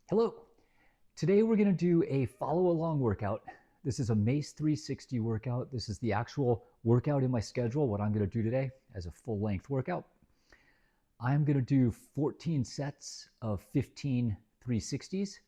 Hello. Today we're going to do a follow along workout. This is a Mace 360 workout. This is the actual workout in my schedule, what I'm going to do today as a full length workout. I'm going to do 14 sets of 15 360s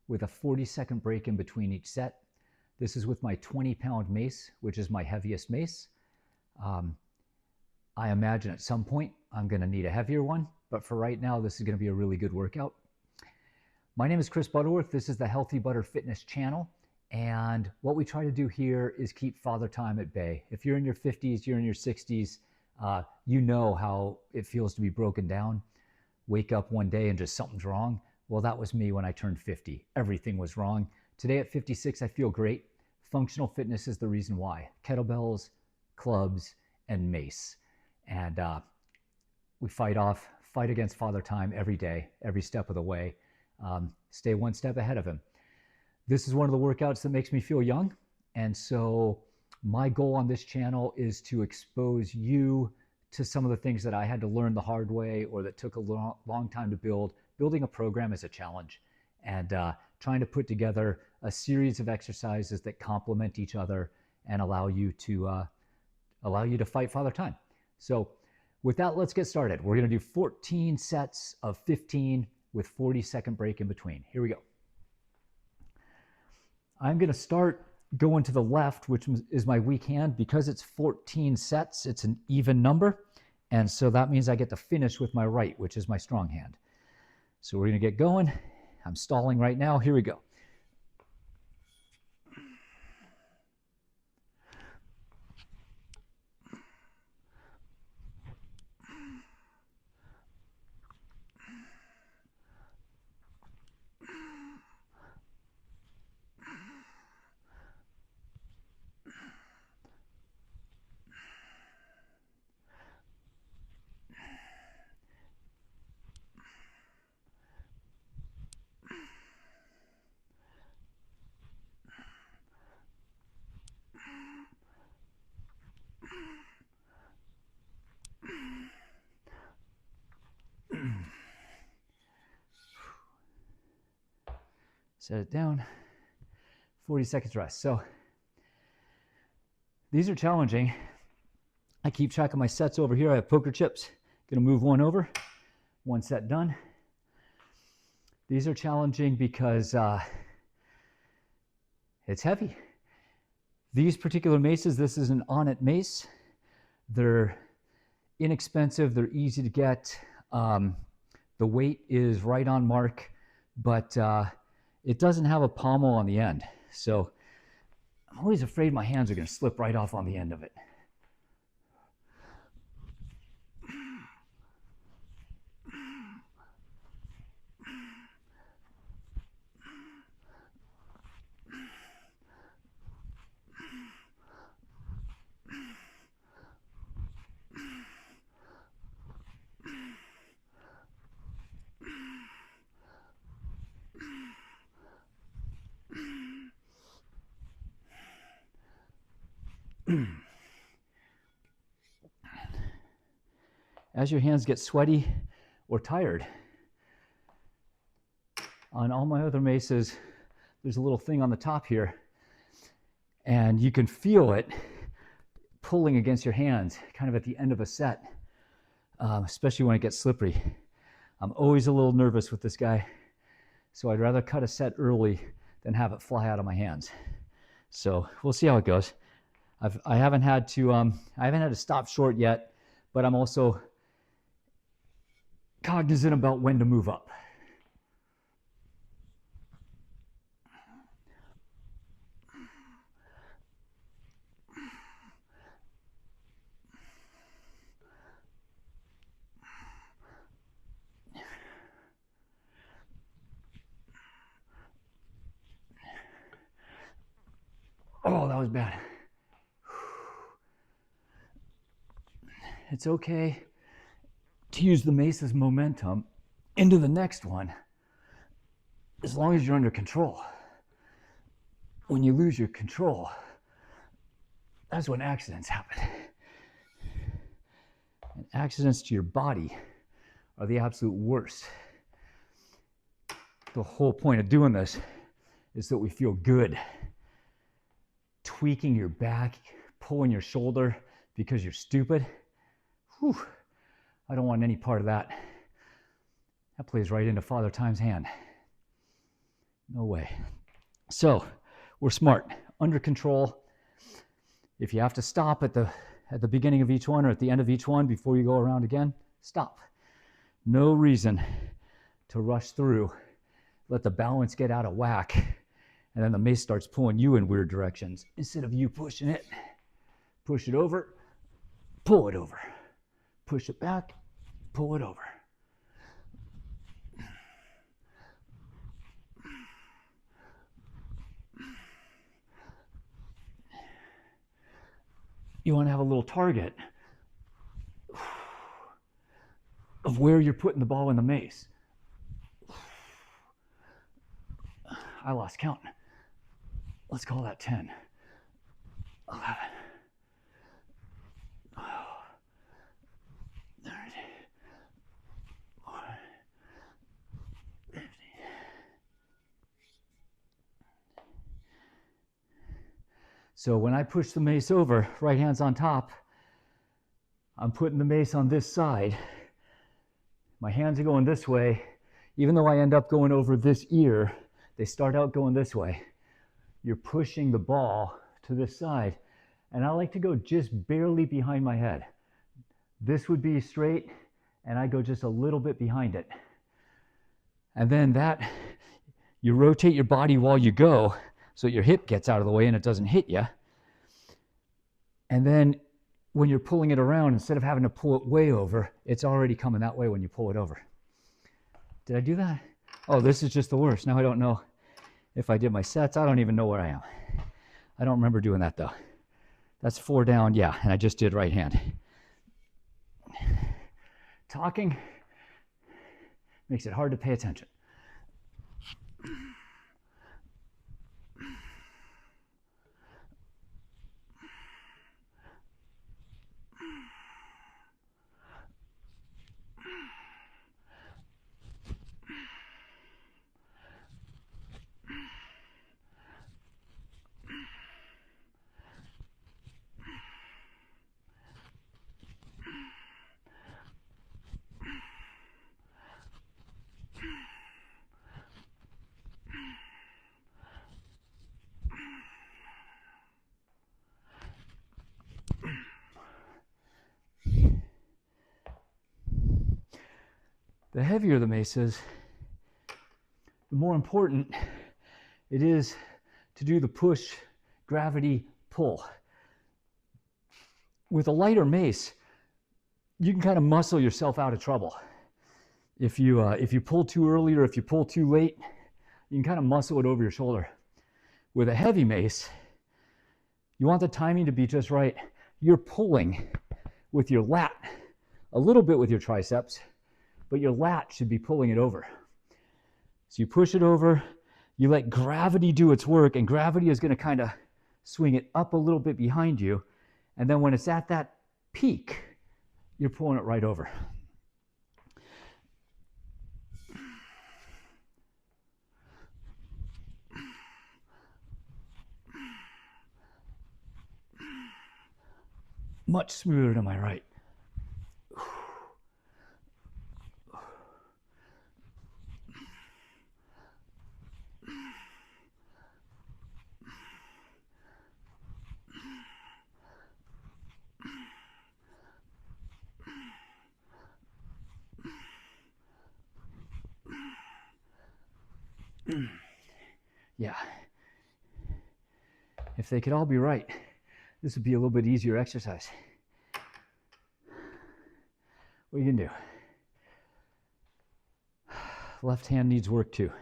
with a 40-second break in between each set. This is with my 20-pound mace, which is my heaviest mace. I imagine at some point I'm going to need a heavier one, but for right now, this is going to be a really good workout. My name is Chris Butterworth. This is the Healthy Butter Fitness channel. And what we try to do here is keep father time at bay. If you're in your 50s, you're in your 60s, you know how it feels to be broken down. Wake up one day and just something's wrong. Well, that was me when I turned 50. Everything was wrong. Today at 56, I feel great. Functional fitness is the reason why. Kettlebells, clubs, and mace. And we fight against father time every day, every step of the way. Stay one step ahead of him. This is one of the workouts that makes me feel young. And so my goal on this channel is to expose you to some of the things that I had to learn the hard way or that took a long time to build. Building a program is a challenge, and trying to put together a series of exercises that complement each other and allow you to fight father time. So with that, let's get started. We're going to do 14 sets of 15 with 40-second break in between. Here we go. I'm going to start going to the left, which is my weak hand. Because it's 14 sets, it's an even number. And so that means I get to finish with my right, which is my strong hand. So we're going to get going. I'm stalling right now. Here we go. Set it down. 40 seconds rest. So these are challenging. I keep track of my sets over here. I have poker chips. Gonna move one over. One set done. These are challenging because it's heavy. These particular maces, this is an Onnit mace. They're inexpensive. They're easy to get. The weight is right on mark, but it doesn't have a pommel on the end. So I'm always afraid my hands are going to slip right off on the end of it. As your hands get sweaty or tired, on all my other maces, there's a little thing on the top here, and you can feel it pulling against your hands kind of at the end of a set, especially when it gets slippery. I'm always a little nervous with this guy, so I'd rather cut a set early than have it fly out of my hands. So we'll see how it goes. I haven't had to stop short yet, but I'm also cognizant about when to move up. Oh, that was bad. It's okay to use the mace's momentum into the next one as long as you're under control. When you lose your control, that's when accidents happen. And accidents to your body are the absolute worst. the whole point of doing this is that we feel good. Tweaking your back, pulling your shoulder because you're stupid. Whew, I don't want any part of that. That plays right into Father Time's hand. No way. So we're smart, under control. If you have to stop at the beginning of each one or at the end of each one before you go around again, stop. No reason to rush through. Let the balance get out of whack, and then the mace starts pulling you in weird directions. Instead of you pushing it, push it over, pull it over. Push it back, pull it over. You want to have a little target of where you're putting the ball in the mace. I lost count. Let's call that 10, 11, 12, 13, 14, 15. So when I push the mace over, right hand's on top, I'm putting the mace on this side. My hands are going this way. Even though I end up going over this ear, they start out going this way. You're pushing the ball to this side. And I like to go just barely behind my head. This would be straight, and I go just a little bit behind it. And then you rotate your body while you go, so your hip gets out of the way and it doesn't hit you. And then when you're pulling it around, instead of having to pull it way over, it's already coming that way when you pull it over. Did I do that? Oh, this is just the worst. Now I don't know if I did my sets. I don't even know where I am. I don't remember doing that though. That's 4 down, yeah, and I just did right hand. Talking makes it hard to pay attention. The heavier the mace is, the more important it is to do the push, gravity, pull. With a lighter mace, you can kind of muscle yourself out of trouble. If you pull too early or if you pull too late, you can kind of muscle it over your shoulder. With a heavy mace, you want the timing to be just right. You're pulling with your lat, a little bit with your triceps, but your lat should be pulling it over. So you push it over, you let gravity do its work, and gravity is going to kind of swing it up a little bit behind you, and then when it's at that peak, you're pulling it right over. Much smoother to my right. Yeah. If they could all be right, this would be a little bit easier exercise. What are you gonna do? Left hand needs work too.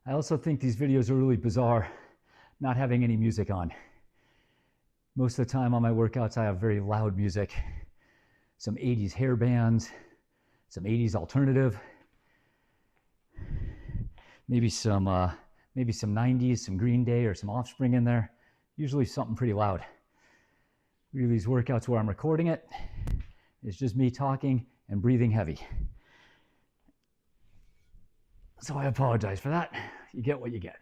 I also think these videos are really bizarre, not having any music on. Most of the time on my workouts, I have very loud music, some 80s hair bands, some 80s alternative, maybe some 90s, some Green Day or some Offspring in there. Usually something pretty loud. We do these workouts where I'm recording it. It's just me talking and breathing heavy. So I apologize for that. You get what you get.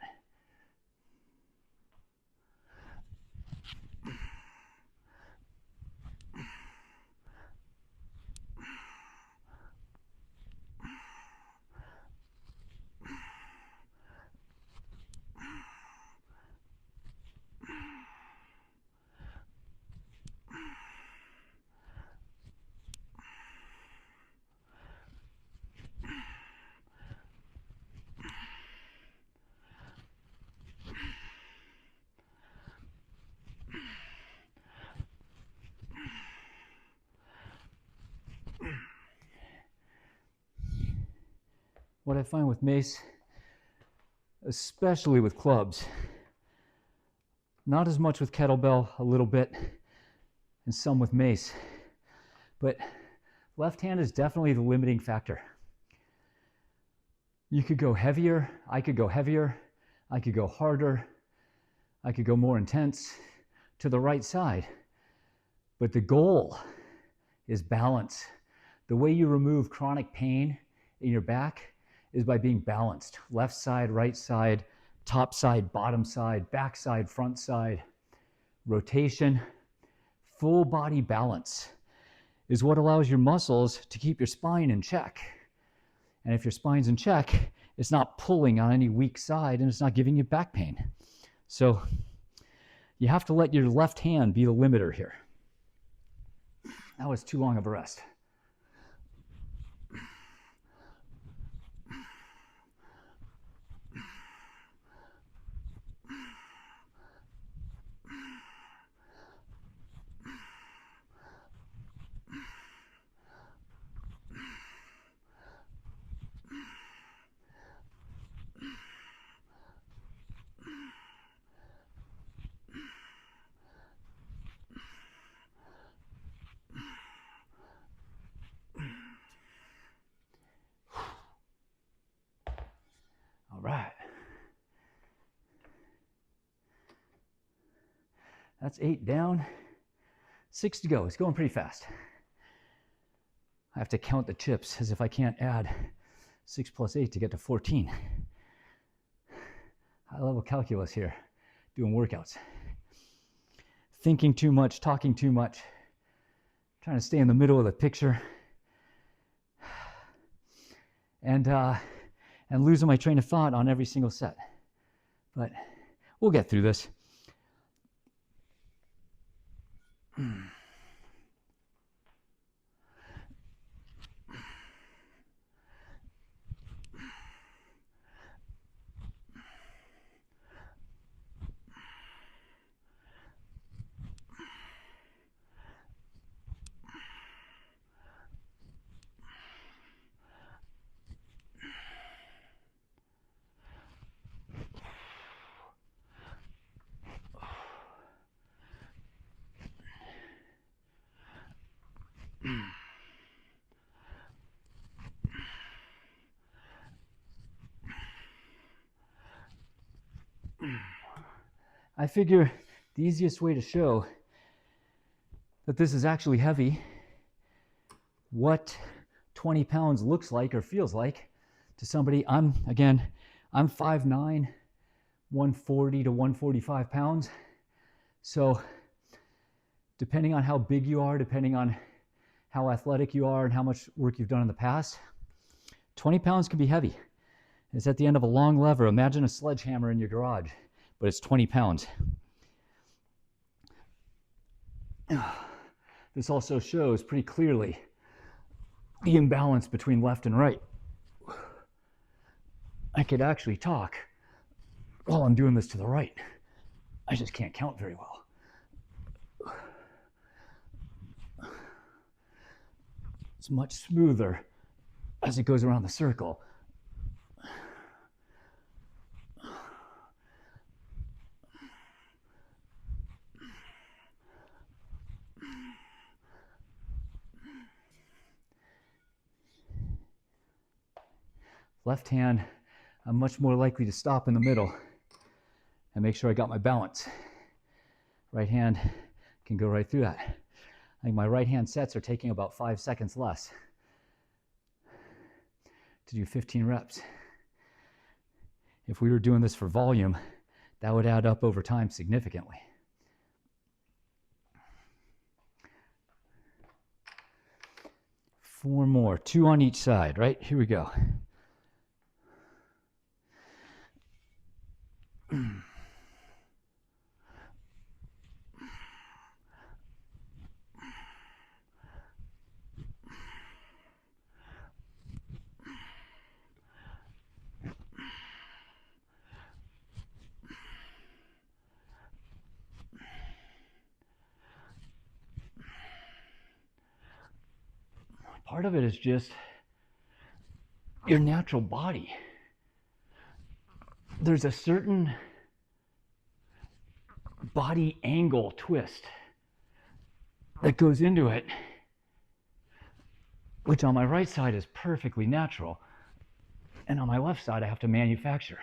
What I find with mace, especially with clubs, not as much with kettlebell, a little bit, and some with mace, but left hand is definitely the limiting factor. You could go heavier, I could go heavier, I could go harder, I could go more intense to the right side, but the goal is balance. The way you remove chronic pain in your back is by being balanced. Left side, right side, top side, bottom side, back side, front side. Rotation, full body balance is what allows your muscles to keep your spine in check. And if your spine's in check, it's not pulling on any weak side and it's not giving you back pain. So you have to let your left hand be the limiter here. That was too long of a rest. All right. That's 8 down, 6 to go. It's going pretty fast. I have to count the chips as if I can't add 6 plus 8 to get to 14. High level calculus here, doing workouts. Thinking too much, talking too much, trying to stay in the middle of the picture, and losing my train of thought on every single set. But we'll get through this. I figure the easiest way to show that this is actually heavy, what 20 pounds looks like or feels like to somebody. I'm 5'9", 140 to 145 pounds. So depending on how big you are, depending on how athletic you are and how much work you've done in the past, 20 pounds can be heavy. It's at the end of a long lever. Imagine a sledgehammer in your garage, but it's 20 pounds. This also shows pretty clearly the imbalance between left and right. I could actually talk while I'm doing this to the right. I just can't count very well. It's much smoother as it goes around the circle. Left hand, I'm much more likely to stop in the middle and make sure I got my balance. Right hand can go right through that. I think my right hand sets are taking about 5 seconds less to do 15 reps. If we were doing this for volume, that would add up over time significantly. Four more, 2 on each side, right? Here we go. Part of it is just your natural body. There's a certain body angle twist that goes into it, which on my right side is perfectly natural, and on my left side I have to manufacture.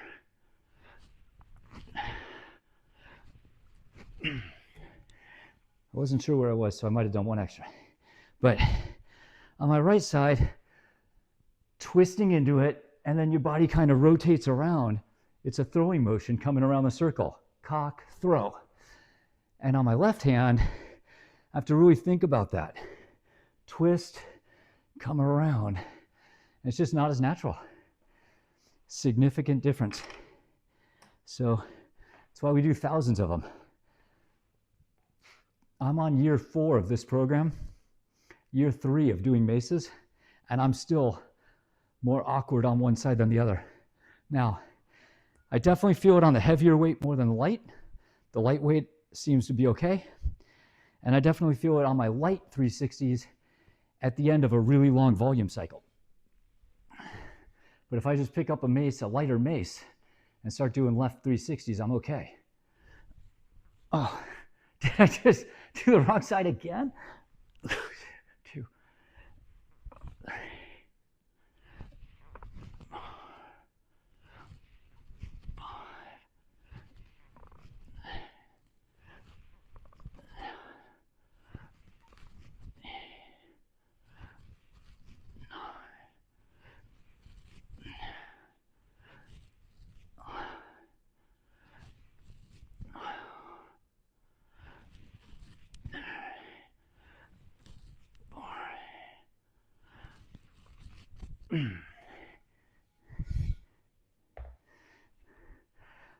I wasn't sure where I was, so I might have done one extra. But on my right side, twisting into it, and then your body kind of rotates around. It's a throwing motion coming around the circle. Cock, throw. And on my left hand, I have to really think about that. Twist, come around. It's just not as natural. Significant difference. So that's why we do thousands of them. I'm on year 4 of this program, year 3 of doing maces, and I'm still more awkward on one side than the other. Now, I definitely feel it on the heavier weight more than the light. The lightweight seems to be okay. And I definitely feel it on my light 360s at the end of a really long volume cycle. But if I just pick up a mace, a lighter mace, and start doing left 360s, I'm okay. Oh, did I just do the wrong side again? 2, 3.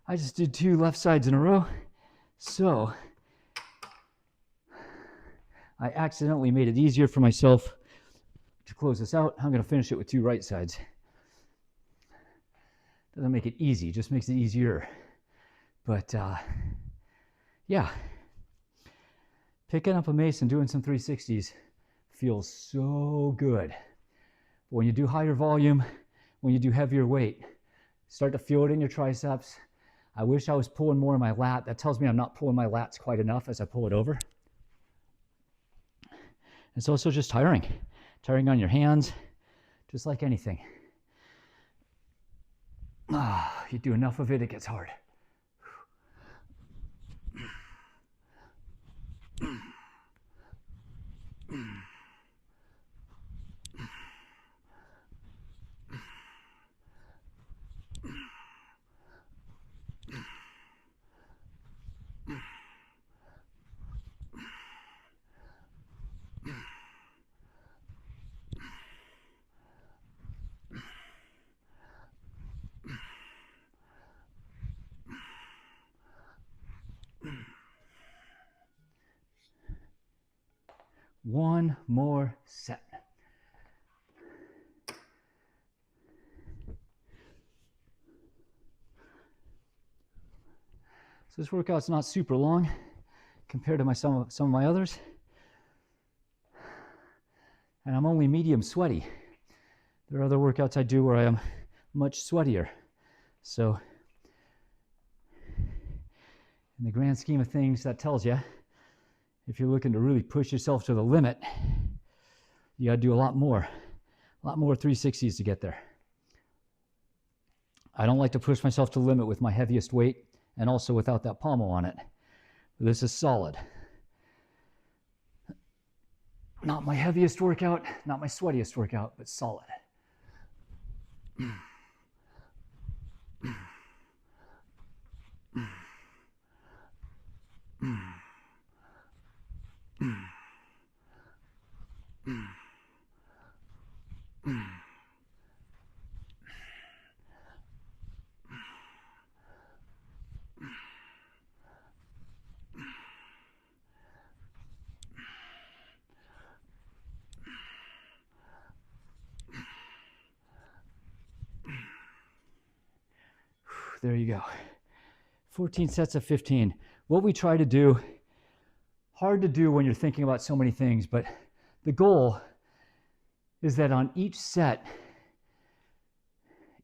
I just did 2 left sides in a row, so I accidentally made it easier for myself to close this out. I'm going to finish it with 2 right sides. Doesn't make it easy, just makes it easier. But yeah, picking up a mace and doing some 360s feels so good. But when you do higher volume, when you do heavier weight, start to feel it in your triceps. I wish I was pulling more in my lat. That tells me I'm not pulling my lats quite enough as I pull it over. It's also just tiring on your hands, just like anything. You do enough of it, it gets hard. One more set. So this workout's not super long compared to some of my others. And I'm only medium sweaty. There are other workouts I do where I am much sweatier. So in the grand scheme of things, that tells you if you're looking to really push yourself to the limit, you got to do a lot more 360s to get there. I don't like to push myself to the limit with my heaviest weight and also without that pommel on it. But this is solid. Not my heaviest workout, not my sweatiest workout, but solid. There you go. 14 sets of 15. What we try to do, hard to do when you're thinking about so many things, but the goal is that on each set,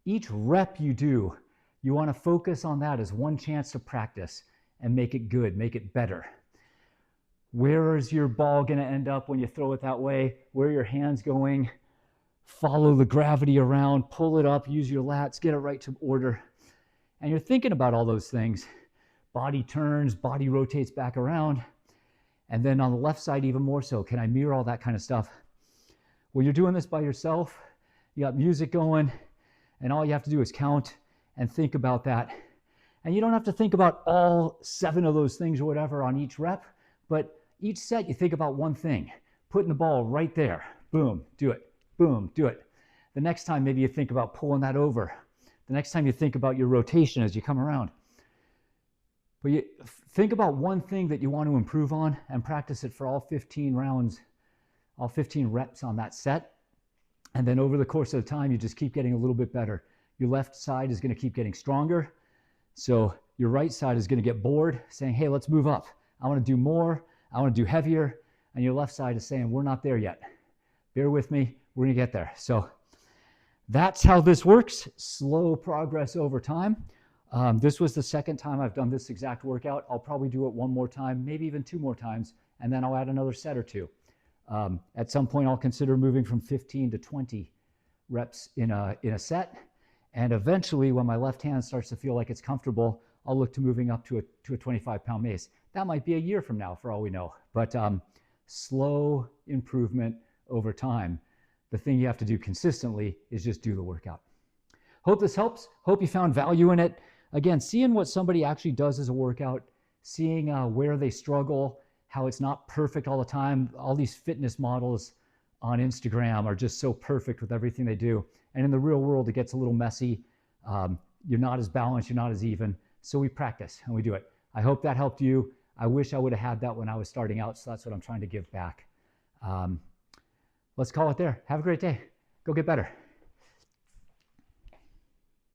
each rep you do, you want to focus on that as one chance to practice and make it good, make it better. Where is your ball going to end up when you throw it that way? Where are your hands going? Follow the gravity around, pull it up, use your lats, get it right to order. And you're thinking about all those things. Body turns, body rotates back around. And then on the left side, even more so, can I mirror all that kind of stuff? Well, you're doing this by yourself. You got music going, and all you have to do is count and think about that. And you don't have to think about all 7 of those things or whatever on each rep, but each set you think about one thing, putting the ball right there. Boom, do it. Boom, do it. The next time maybe you think about pulling that over. The next time you think about your rotation as you come around. But you think about one thing that you want to improve on and practice it for all 15 rounds, all 15 reps on that set. And then over the course of the time, you just keep getting a little bit better. Your left side is going to keep getting stronger. So your right side is going to get bored, saying, hey, let's move up. I want to do more. I want to do heavier. And your left side is saying, we're not there yet. Bear with me. We're going to get there. So that's how this works. Slow progress over time. This was the second time I've done this exact workout. I'll probably do it one more time, maybe even 2 more times, and then I'll add another set or 2. At some point, I'll consider moving from 15 to 20 reps in a set. And eventually, when my left hand starts to feel like it's comfortable, I'll look to moving up to a 25-pound mace. That might be a year from now, for all we know. But slow improvement over time. The thing you have to do consistently is just do the workout. Hope this helps. Hope you found value in it. Again, seeing what somebody actually does as a workout, seeing where they struggle, how it's not perfect all the time. All these fitness models on Instagram are just so perfect with everything they do. And in the real world, it gets a little messy. You're not as balanced, you're not as even. So we practice and we do it. I hope that helped you. I wish I would have had that when I was starting out, so that's what I'm trying to give back. Let's call it there. Have a great day. Go get better.